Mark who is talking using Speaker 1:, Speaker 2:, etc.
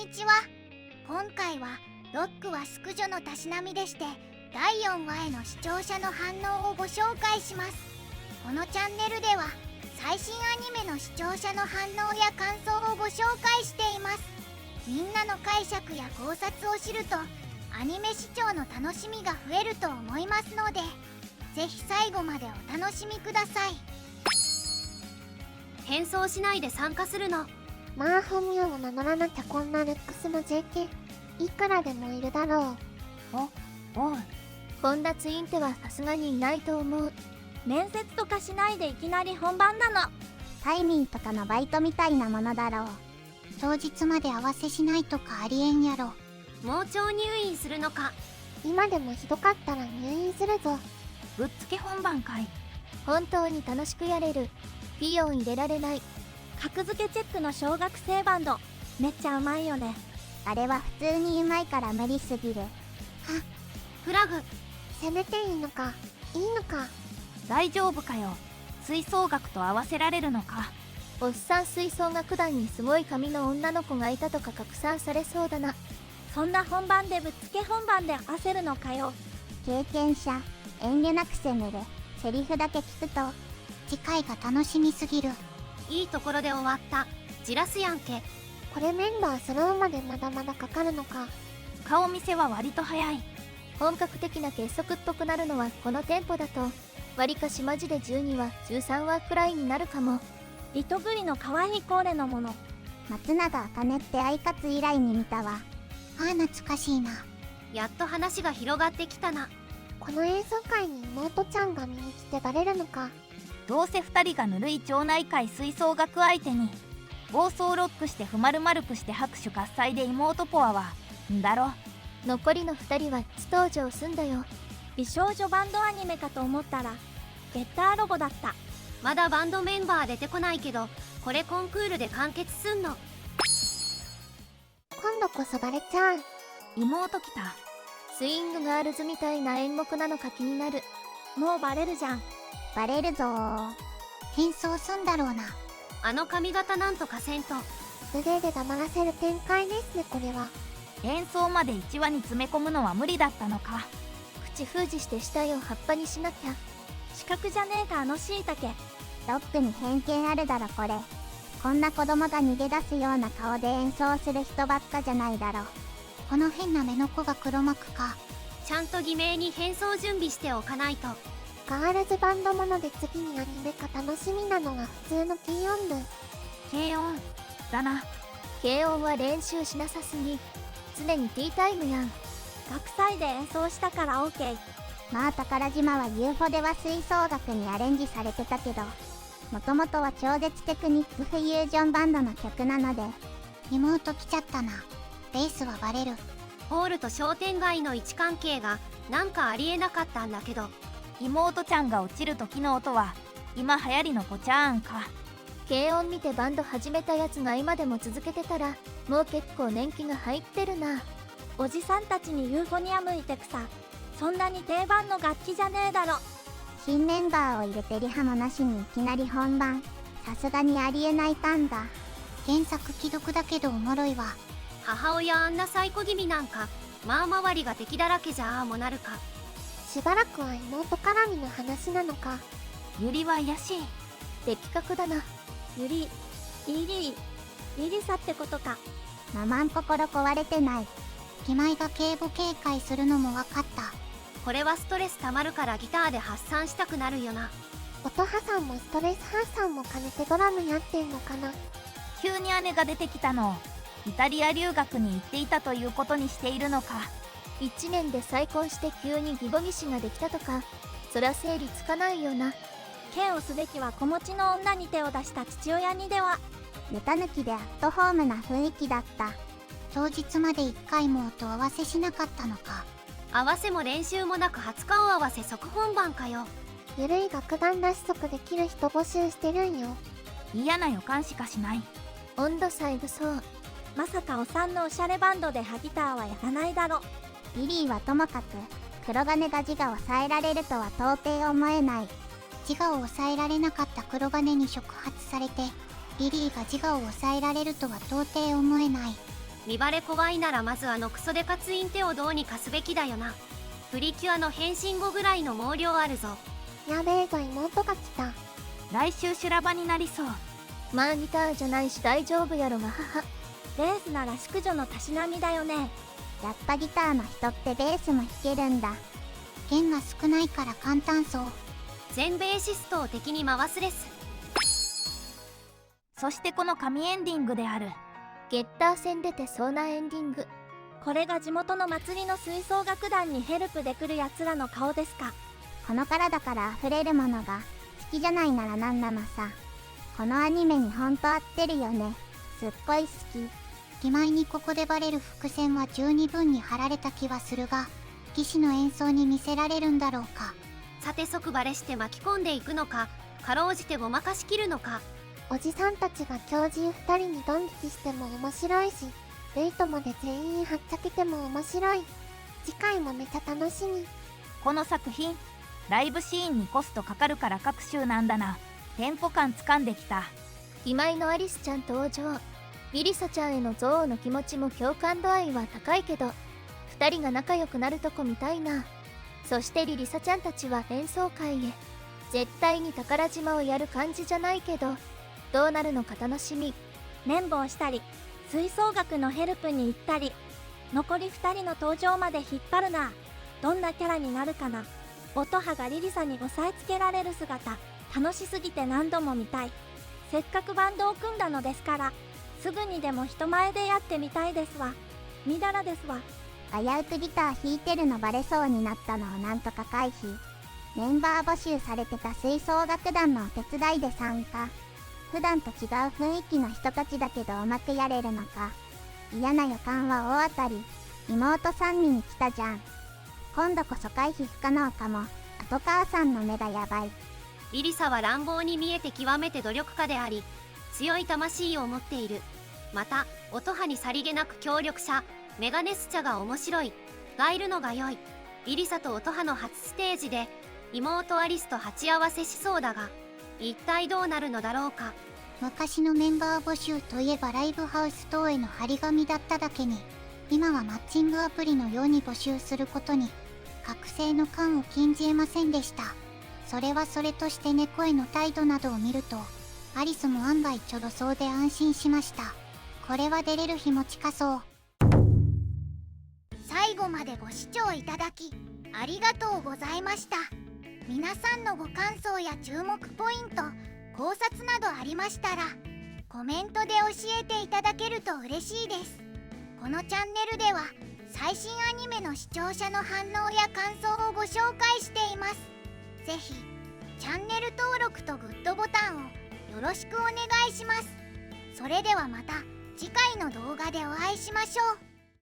Speaker 1: にちは。今回はロックは淑女のたしなみでして第4話への視聴者の反応をご紹介します。このチャンネルでは最新アニメの視聴者の反応や感想をご紹介しています。みんなの解釈や考察を知るとアニメ視聴の楽しみが増えると思いますので、ぜひ最後までお楽しみください。
Speaker 2: 変装しないで参加するの。
Speaker 3: まあ本名を名乗らなきゃこんなルックスの JK いくらでもいるだろう。
Speaker 4: おい、こんなツインテはさすがにいないと思う。
Speaker 5: 面接とかしないでいきなり本番なの。
Speaker 1: タイミンとかのバイトみたいなものだろう。当日まで合わせしないとかありえんやろ。
Speaker 2: 盲腸入院するのか。
Speaker 3: 今でもひどかったら入院するぞ。
Speaker 4: ぶっつけ本番かい。
Speaker 5: 本当に楽しくやれる。ピヨン入れられない。格付けチェックの小学生バンドめっちゃうまいよね。
Speaker 1: あれは普通にうまいから無理すぎる。
Speaker 2: フラグ。
Speaker 3: せめていいのかいいのか。
Speaker 4: 大丈夫かよ。吹奏楽と合わせられるのか。
Speaker 5: おっさん吹奏楽団にすごい髪の女の子がいたとか拡散されそうだな。そんな本番でぶっつけ本番で焦るのかよ。
Speaker 1: 経験者、遠慮なく攻める。セリフだけ聞くと次回が楽しみすぎる。
Speaker 2: いいところで終わった。じらすやんけ。
Speaker 3: これメンバー揃うまでまだまだかかるのか。
Speaker 4: 顔見せは割と早い。
Speaker 5: 本格的な結束っぽくなるのはこのテンポだとわりかしマジで12話13話くらいになるかも。リトグリの可愛いコーレのもの。
Speaker 1: 松永茜ってアイカツ以来に見たわ。ああ懐かしいな。
Speaker 2: やっと話が広がってきたな。
Speaker 3: この演奏会に妹ちゃんが見に来てバレるのか。
Speaker 4: どうせ2人がぬるい町内会吹奏楽相手に暴走ロックして不丸々くして拍手喝采で妹ポアはんだろ。
Speaker 5: 残りの2人は初登場すんだよ。美少女バンドアニメかと思ったらゲッターロボだった。
Speaker 2: まだバンドメンバー出てこないけど、これコンクールで完結すんの。
Speaker 3: 今度こそバレちゃう。
Speaker 4: 妹来た。
Speaker 5: スイングガールズみたいな演目なのか気になる。もうバレるじゃん。
Speaker 1: バレるぞー。変装すんだろうな。
Speaker 2: あの髪型なんとかせんと。
Speaker 3: 腕で黙らせる展開ですねこれは。
Speaker 4: 演奏まで1話に詰め込むのは無理だったのか。
Speaker 5: 口封じして死体を葉っぱにしなきゃ。四角じゃねえかあのしいたけ。
Speaker 1: ロックに偏見あるだろこれ。こんな子供が逃げ出すような顔で演奏する人ばっかじゃないだろ。この変な目の子が黒幕か。
Speaker 2: ちゃんと偽名に変装準備しておかないと。
Speaker 3: ガールズバンドもので次にアニメ化楽しみなのが普通の軽音部。
Speaker 4: 軽音だな。
Speaker 5: 軽音は練習しなさすぎ。常にティータイムやん。学祭で演奏したから OK。
Speaker 1: まあ宝島は UFO では吹奏楽にアレンジされてたけど、もともとは超絶テクニックフュージョンバンドの曲なので。妹来ちゃったな。ベースはバレる。
Speaker 2: ホールと商店街の位置関係がなんかありえなかったんだけど。
Speaker 4: 妹ちゃんが落ちる時の音は今流行りの子ちゃーんか。
Speaker 5: 軽音見てバンド始めたやつが今でも続けてたらもう結構年季が入ってるな。おじさんたちにユーフォニア向いてくさ。そんなに定番の楽器じゃねえだろ。
Speaker 1: 新メンバーを入れてリハもなしにいきなり本番。さすがにありえないターンだ。原作既読だけどおもろいわ。
Speaker 2: 母親あんなサイコ気味なんか、まあ周りが敵だらけじゃああもなるか。
Speaker 3: しばらくは妹絡みの話なのか。
Speaker 4: ユリは怪しい。
Speaker 5: 的確だな。ユリリサってことか。
Speaker 1: ママン心壊れてない。気前が警部警戒するのも分かった。
Speaker 2: これはストレス溜まるからギターで発散したくなるよな。
Speaker 3: 音羽さんもストレス発散も兼ねてドラムやってんのかな。
Speaker 4: 急に姉が出てきたのをイタリア留学に行っていたということにしているのか。
Speaker 5: 1年で再婚して急に義母義士ができたとか、そりゃ整理つかないよな。剣をすべきは子持ちの女に手を出した父親にでは。
Speaker 1: ネタ抜きでアットホームな雰囲気だった。当日まで1回も音合わせしなかったのか。
Speaker 2: 合わせも練習もなく初顔合わせ即本番かよ。
Speaker 3: ゆるい楽団脱足できる人募集してるんよ。
Speaker 4: 嫌な予感しかしない。
Speaker 5: 温度差エグそう。まさかお産のおしゃれバンドでギターはやらないだろ。
Speaker 1: リリーはともかく黒金が自我を抑えられるとは到底思えない。自我を抑えられなかった黒金に触発されてリリーが自我を抑えられるとは到底思えない。
Speaker 2: 見バレ怖いならまずクソデカツインテをどうにかすべきだよな。プリキュアの変身後ぐらいの毛量あるぞ。
Speaker 3: やべえぞ、妹が来た。
Speaker 4: 来週修羅場になりそう。
Speaker 5: マーギターじゃないし大丈夫やろが母。
Speaker 6: ベースなら淑女のたしなみだよね。
Speaker 3: やっぱギターの人ってベースも弾けるんだ。
Speaker 1: 弦が少ないから簡単そう。
Speaker 2: 全ベーシストを敵に回すです。
Speaker 4: そしてこの神エンディングである。
Speaker 5: ゲッター戦出てそうなエンディング。
Speaker 6: これが地元の祭りの吹奏楽団にヘルプで来るやつらの顔ですか。
Speaker 3: この体から溢れるものが好きじゃないならなんなのさ。このアニメにほんと合ってるよね。すっごい好き。
Speaker 1: 義前にここでバレる伏線は十二分に張られた気はするが、騎士の演奏に見せられるんだろうか。
Speaker 2: さて即バレして巻き込んでいくのか、かろうじてごまかしきるのか。
Speaker 3: おじさんたちが狂人2人にドン引きしても面白いし、レイトまで全員はっちゃけても面白い。次回もめちゃ楽しみ。
Speaker 4: この作品ライブシーンにコストかかるから各週なんだな。テンポ感つかんできた。
Speaker 5: 今井のアリスちゃん登場。ミリサちゃんへの憎悪の気持ちも共感度合いは高いけど、2人が仲良くなるとこ見たいな。そしてリリサちゃんたちは演奏会へ。絶対に宝島をやる感じじゃないけど、どうなるのか楽しみ。
Speaker 6: 綿棒したり吹奏楽のヘルプに行ったり、残り2人の登場まで引っ張るな。どんなキャラになるかな。音羽がリリサに押さえつけられる姿、楽しすぎて何度も見たい。せっかくバンドを組んだのですから、すぐにでも人前でやってみたいですわ。みだらですわ。
Speaker 3: 危うくギター弾いてるのバレそうになったのをなんとか回避。メンバー募集されてた吹奏楽団のお手伝いで参加。普段と違う雰囲気の人たちだけどうまくやれるのか。嫌な予感は大当たり。妹3人に来たじゃん。今度こそ回避不可能かも。後母さんの目がやばい。
Speaker 2: リリサは乱暴に見えて極めて努力家であり、強い魂を持っている。また音羽にさりげなく協力者メガネスチャが面白いがいるのが良い。リリサと音羽の初ステージで妹アリスと鉢合わせしそうだが、一体どうなるのだろうか。
Speaker 1: 昔のメンバー募集といえばライブハウス等への張り紙だっただけに、今はマッチングアプリのように募集することに覚醒の感を禁じえませんでした。それはそれとして猫への態度などを見ると、アリスも案外ちょろそうで安心しました。これは出れる日も近そう。最後までご視聴いただきありがとうございました。皆さんのご感想や注目ポイント、考察などありましたらコメントで教えていただけると嬉しいです。このチャンネルでは最新アニメの視聴者の反応や感想をご紹介しています。ぜひチャンネル登録とグッドボタンをよろしくお願いします。それではまた次回の動画でお会いしましょう。